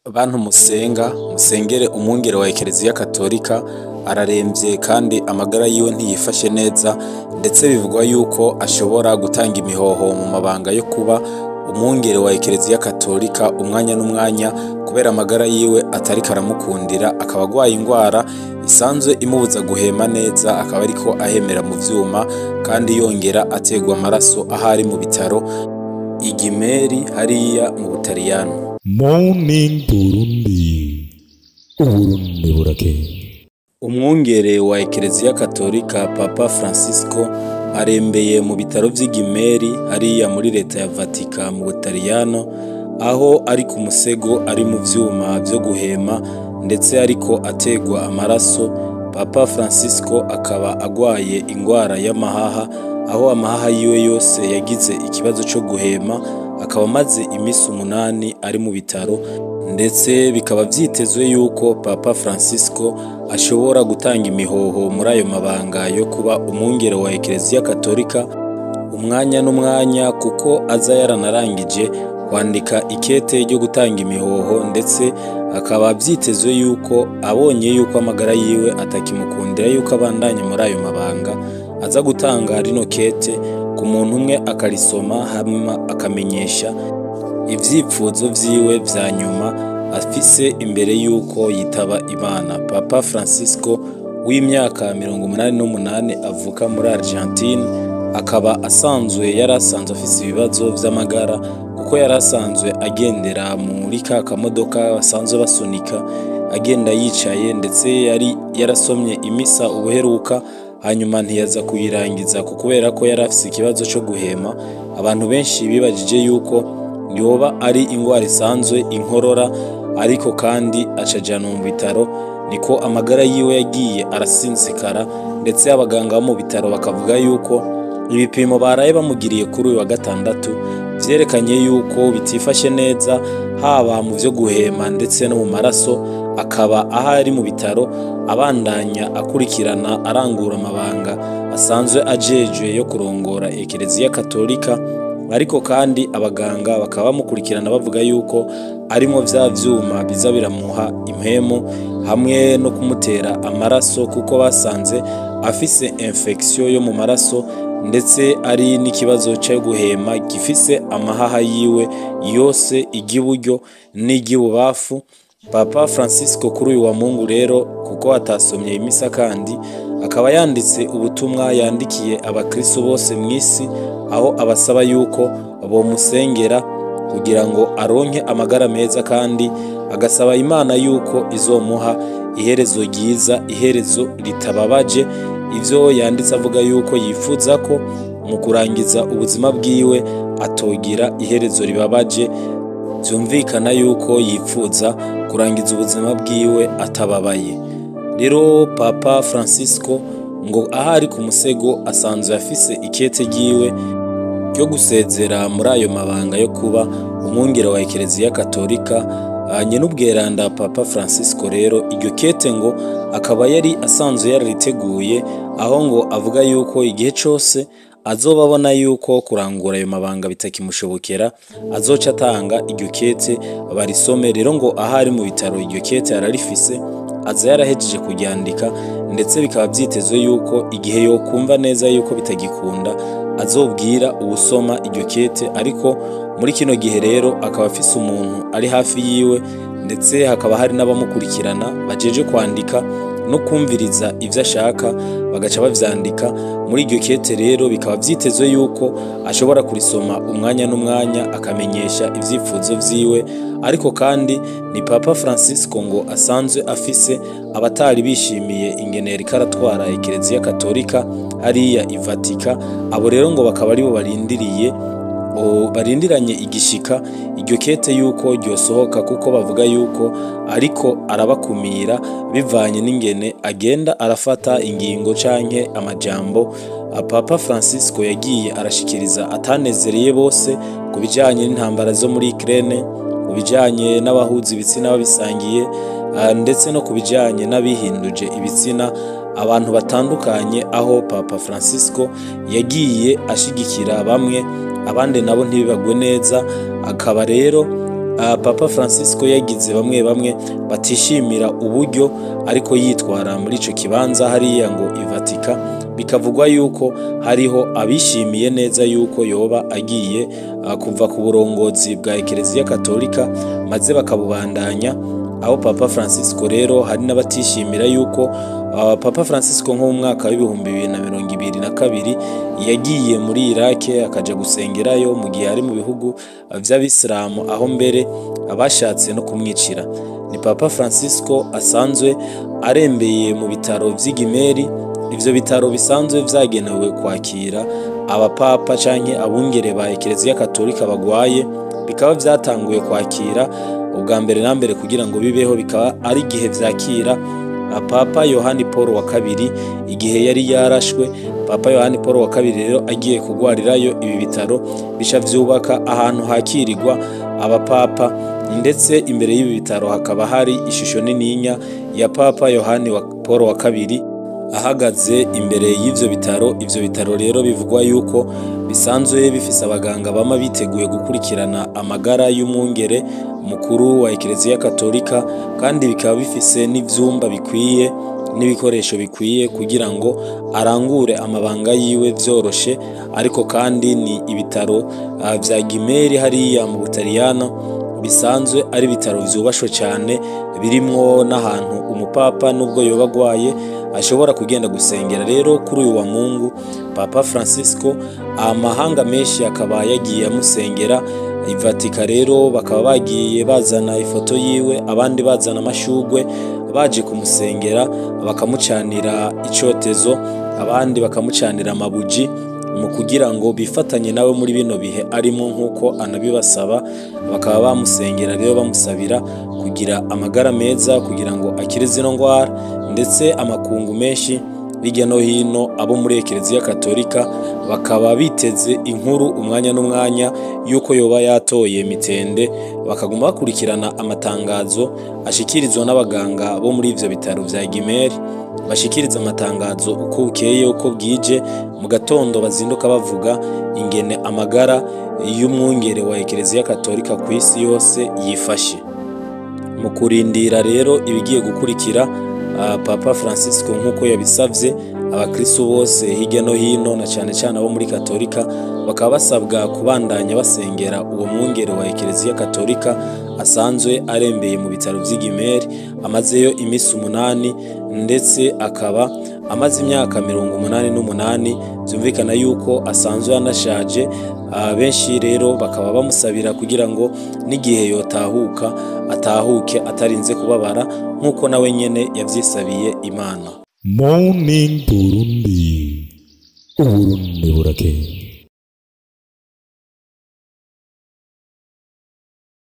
Bantu musenga, musengere umwungere wa Ekereziya Katolika araremvye kandi amagara yiwe ntiyifashe neza, ndetse bivugwa yuko ashobora gutanga imihoho mu mabanga yo kuba umwungere wa Ekereziya Katolika umwanya n'umwanya, kubera amagara yiwe atariko aramukundira, akaba agwaye ingwara isanzwe imubuza guhema neza, akaba ariko ahemera mu vyuma kandi yongera ategwa amaraso ahari mu bitaro Igimeri hariya mu Butaliyano. Morning Burundi, Uburundi burakeye. Umwungere wa Ekereziya Katolika Papa Francisco arembeye mu bitaro vy'Igimeri hariya muri leta ya Vatika mu Butaliyano, aho ari ku musego ari mu vyuma vyo guhema ndetse ariko ategwa amaraso. Papa Francisco akaba agwaye ingwara y'amahaha, aho amahaha yiwe yose yagize ikibazo co guhema, akaba amaze imisi 8 ari mu bitaro, ndetse bikaba vyitezwe yuko Papa Francisco ashobora gutanga imihoho muri ayo mabanga yo kuba umwungere wa Ekereziya Katolika umwanya n'umwanya, kuko aza yaranarangije kwandika ikete ryo gutanga imihoho, ndetse akaba vyitezwe yuko abonye yuko amagara yiwe atakimukundira yuko abandanya muri ayo mabanga, aza gutanga rino kete ku muntu umwe akarisoma, hanyuma akamenyesha ivyipfuzo vyiwe vya nyuma afise imbere yuko yitaba Imana. Papa Francisco w'imyaka 88 avuka muri Argentine, akaba yarasanzwe afise ibibazo vy'amagara, kuko yarasanzwe agendera muri ka kamodoka basanzwe basunika agenda yicaye, ndetse yari yarasomye imisa ubuheruka, hanyuma ntiyaza kuyirangiza kubera ko yari afise ikibazo co guhema. Abantu benshi bibajije yuko yoba ari ingwara isanzwe, inkorora, ariko kandi acajana mu bitaro, niko amagara yiwe yagiye arasinzikara, ndetse abaganga bo mu bitaro bakavuga yuko ibipimo baraye bamugiriye kuri uyu wa gatandatu vyerekanye yuko bitifashe neza, haba mu vyo guhema ndetse no mu maraso. Akaba ahari mu bitaro abandanya akurikirana arangura amabanga asanzwe ajejwe yo kurongora Ekereziya Katolika, ariko kandi abaganga bakaba bamukurikirana bavuga yuko arimo vya vyuma biza biramuha impemu hamwe no kumutera amaraso, kuko basanze afise infection yo mu maraso, ndetse ari n'ikibazo cyo guhema gifise amahaha yiwe yose, igiburyo n'igibubafu. Papa Francisco kuri uyu wa Mungu rero, kuko atasomye imisa, kandi akaba yanditse ubutumwa yandikiye abakristo bose mw'isi, aho abasaba yuko bomusengera kugira ngo aronke amagara meza, kandi agasaba Imana yuko izomuha iherezo ryiza, iherezo ritababaje. Ivyo yanditse avuga yuko yifuza ko mu kurangiza ubuzima bwiwe atogira iherezo ribabaje, vyumvikana yuko yifuza kurangiza ubuzima bwiwe atababaye. Rero Papa Francisco ngo ahari ku musego asanzwe afise ikete ryiwe ryo gusezera muri ayo mabanga yo kuba umwungere wa Ekereziya Katolika. N'ubweranda Papa Francisco rero iryo kete ngo akaba yari asanzwe yarariteguye, aho ngo avuga yuko igihe cose azobabona yuko kurangura ayo mabanga bitakimushobokera, azoca atanga iryo kete barisome. Rero ngo ahari mu bitaro iryo kete ararifise, aza yarahejeje kuryandika, ndetse bikaba vyitezwe yuko igihe yokumva neza yuko bitagikunda azobwira uwusoma iryo kete. Ariko muri kino gihe rero akaba afise umuntu ari hafi yiwe, ndetse hakaba hari n'abamukurikirana bajeje kwandika no kumviriza ivyo ashaka, bagaca bavyandika muri iryo kete. Rero bikaba vyitezwe yuko ashobora kurisoma umwanya n'umwanya akamenyesha ivyifuzo vyiwe. Ariko kandi ni Papa Francisco ngo asanzwe afise abatari bishimiye ingene yariko aratwara Ekereziya Katolika hariya i Vatika. Abo rero ngo bakaba aribo barindiranye igishika iryo kete yuko ryosohoka, kuko bavuga yuko ariko arabakumira bivanye n'ingene agenda arafata ingingo canke amajambo Papa Francisco yagiye arashikiriza atanezereye bose, ku bijanye n'intambara zo muri Ukraine, ku bijanye n'abahuza ibitsina babisangiye, ndetse no ku bijanye n'abihinduje ibitsina, abantu batandukanye, aho Papa Francisco yagiye ashigikira bamwe, abandi nabo ntibibagwe neza. Akaba rero Papa Francisco yagize bamwe bamwe batishimira uburyo ariko yitwara muri ico kibanza hariya ngo i Vatican, bikavugwa yuko hariho abishimiye neza yuko yoba agiye kuva ku burongozi bwa Ekereziya Katolika maze bakabubandanya. Aho Papa Francisco rero hari n'abatishimira yuko Papa Francisco nko mu mwaka w'ibihumbi 2022 yagiye muri Iraq akaja gusengerayo mu gihe ari mu bihugu vy'Abisilamu, aho mbere abashatse no kumwicira. Ni Papa Francisco asanzwe arembeye mu bitaro vy'Igimeri. Ivyo bitaro bisanzwe vyagenewe kwakira abapapa canke abungere ba Ekereziya Katolika bagwaye, bikaba vyatanguye kwakira ubwa mbere na mbere kugira ngo bibeho, bikaba ari igihe vyakira Papa Yohani Paul wa kabiri igihe yari yarashwe. Papa Yohani Paul wa kabiri rero agiye kugwarirayo, ibi bitaro bisha vyubaka ahantu hakirirwa abapapa, ndetse imbere y'ibi bitaro hakaba hari ishusho nininya ya Papa Yohani Paul wa kabiri ahagaze imbere y'ivyo bitaro. Ivyo bitaro rero bivugwa yuko bisanzwe bifise abaganga bama biteguye gukurikirana amagara y'umwungere mukuru wa Ekereziya Katolika, kandi bikaba bifise n'ivyumba bikwiye n'ibikoresho bikwiye kugira ngo arangure amabanga yiwe vyoroshe. Ariko kandi ni ibitaro vya Gimeri hariya mu Butaliyano, bisanzwe ari ibitaro vyubashwe cyane, birimwo n'ahantu umupapa nubwo yoba agwaye ashobora kugenda gusengera. Rero kuri uyu wa Mungu Papa Francisco amahanga menshi akaba yagiye amusengera i Vatican. Rero bakaba bagiye bazana ifoto yiwe, abandi bazana amashugwe baje kumusengera, bakamucanira icotezo, abandi bakamucanira amabuji mu kugira ngo bifatanye nawe muri bino bihe arimo nk'uko anabibasaba. Bakaba bamusengera rero bamusabira kugira amagara meza kugira ngo akire zino ngwara, ndetse amakungu menshi hirya no hino abo muri Ekereziya Katolika bakaba biteze inkuru umwanya n'umwanya yuko yoba yatoye mitende, bakaguma bakurikirana amatangazo ashikirizwa n'abaganga bo muri ivyo bitaro vya Gimeri. Bashikiriza amatangazo uko bukeye uko bwije, mu gatondo bazinduka bavuga ingene amagara y'umwungere wa Ekereziya Katolika ku isi yose yifashe. Mu kurindira rero ibigiye gukurikira, Papa Francisco nk'uko yabisavye, abakristo bose hirya no hino na cyane cyane abo muri Katolika bakaba basabwa kubandanya basengera uwo mwungere wa Ekereziya Katolika asanzwe arembeye mu bitaro vy'Igimeri, amazeyo imisi 8 ndetse akaba amaze imyaka 88. Byumvikana yuko asanzwe anashaje. Benshi rero bakaba bamusabira kugira ngo n'igihe yotahuka atahuke atarinze kubabara nk'uko nawe nyene yavyisabiye Imana. Morning Burundi, Uburundi burakeye.